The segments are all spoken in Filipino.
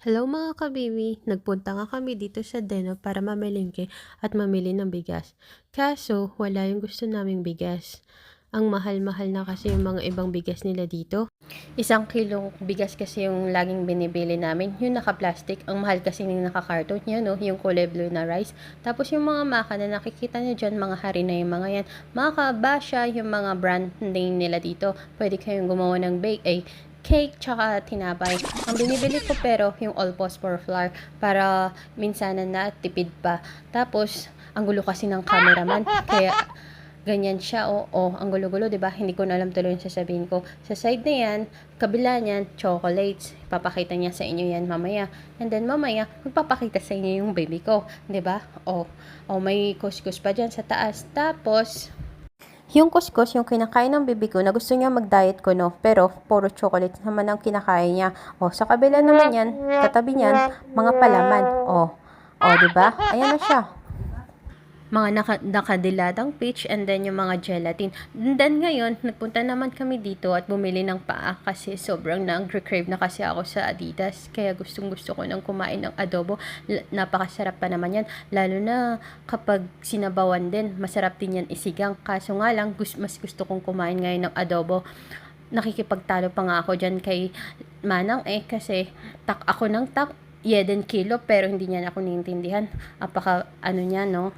Hello mga kabibi, nagpunta nga kami dito sa Deno para mamalengke at mamili ng bigas. Kaso, wala yung gusto naming bigas. Ang mahal-mahal na kasi yung mga ibang bigas nila dito. 1 kilong bigas kasi yung laging binibili namin, yung naka-plastic. Ang mahal kasi yung naka-carton niya, no? Yung kulay blue na rice. Tapos yung mga maka na nakikita niyo dyan, mga hari na yung mga yan. Maka, Basha, yung mga brand name nila dito. Pwede kayong gumawa ng cake tsaka tinapay. Ang binibili ko pero yung all-phosphor flour para minsanan na tipid pa. Tapos, ang gulo kasi ng cameraman. Kaya, ganyan siya. Ang gulo-gulo, 'di ba? Hindi ko na alam tuloy yung sasabihin ko. Sa side na yan, kabila niyan, chocolates. Papakita niya sa inyo yan mamaya. And then mamaya, magpapakita sa inyo yung baby ko, 'di ba? May kuskus pa diyan sa taas. Tapos, yung kuskus, yung kinakain ng bibi ko na gusto niya mag-diet ko, no? Pero, puro chocolate naman ang kinakain niya. Sa kabila naman yan, katabi niyan, mga palaman. Diba? Ayan na siya. Mga nakadiladang peach and then yung mga gelatin. And then ngayon, nagpunta naman kami dito at bumili ng paa kasi sobrang nag-crave na kasi ako sa Adidas. Kaya gustong gusto ko nang kumain ng adobo. Napakasarap pa naman yan. Lalo na kapag sinabawan din, masarap din yan isigang. Kaso nga lang, mas gusto kong kumain ngayon ng adobo. Nakikipagtalo pa nga ako dyan kay Manang kasi ako ng 1 kilo pero hindi niya ako naiintindihan. Apaka niya, no?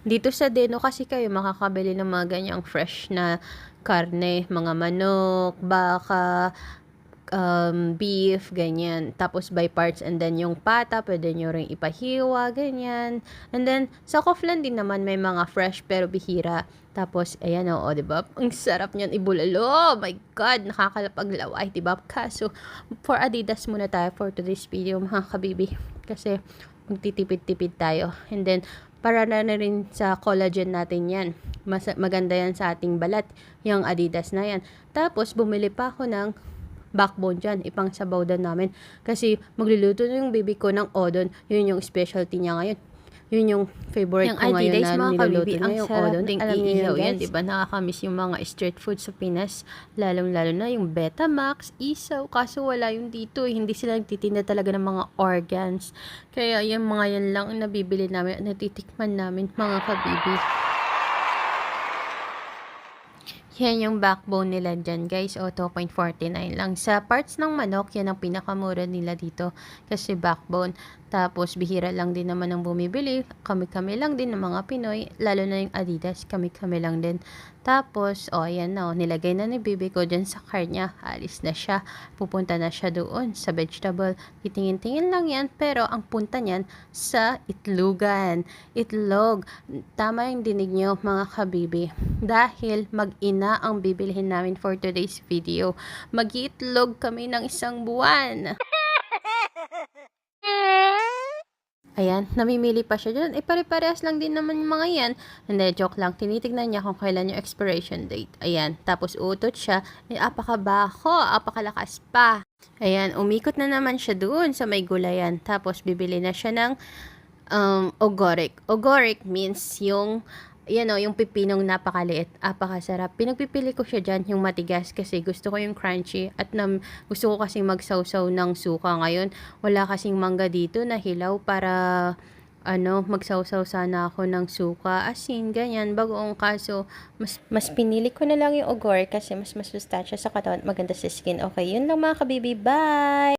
Dito sa Deno kasi kayo makakabili ng mga ganyang fresh na karne, mga manok, baka, beef, ganyan. Tapos by parts and then yung pata, pwede nyo rin ipahiwa, ganyan. And then, sa Koflan din naman may mga fresh pero bihira. Tapos, ayan diba? Ang sarap niyan ibulalo. Oh my God, nakakalapaglaway, diba? Kaso, for Adidas muna tayo for today's video, mga kabibi. Kasi, magtitipid-tipid tayo. And then, para na rin sa collagen natin yan. Maganda yan sa ating balat, yung Adidas na yan. Tapos, bumili pa ako ng backbone dyan. Ipang sabaw din namin. Kasi, magluluto na yung baby ko ng odon. Yun yung specialty niya ngayon. Yun yung favorite ko ngayon na niluluto niya, yung odon. Alam niyo iihaw yan, diba? Nakakamiss yung mga street food sa Pinas. Lalong-lalo na yung Betamax, isaw. Kaso wala yung dito. Hindi sila nagtitinda talaga ng mga organs. Kaya yung mga yan lang nabibili namin at natitikman namin, mga kabibi. Yan yung backbone nila dyan, guys. 2.49 lang. Sa parts ng manok, yan ang pinakamura nila dito. Kasi backbone. Tapos, bihira lang din naman ang bumibili. Kami-kami lang din ng mga Pinoy. Lalo na yung Adidas. Kami-kami lang din. Tapos, ayan na. Nilagay na ni bibi ko dyan sa car niya. Alis na siya. Pupunta na siya doon sa vegetable. Titingin-tingin lang yan. Pero, ang punta niyan sa itlogan. Itlog. Tama yung dinig nyo, mga kabibi. Dahil mag-ina ang bibilihin namin for today's video. Mag-iitlog kami ng 1 buwan. Ayan, namimili pa siya dyan. Pare-parehas lang din naman yung mga yan. Hindi, joke lang. Tinitignan niya kung kailan yung expiration date. Ayan, tapos utot siya. Apakabaho, apakalakas pa. Ayan, umikot na naman siya doon sa may gulayan. Tapos, bibili na siya ng ogoric. Ogoric means yung yung pipinong napakaliit, apakasarap. Pinagpipili ko siya dyan, yung matigas, kasi gusto ko yung crunchy. At gusto ko kasing magsawsaw ng suka ngayon. Wala kasing mangga dito na hilaw para, magsawsaw sana ako ng suka. Asin, ganyan, bagoong. Kaso, mas pinili ko na lang yung ogor kasi mas masustansya sa katawan, maganda sa skin. Okay, yun lang mga kabibi. Bye!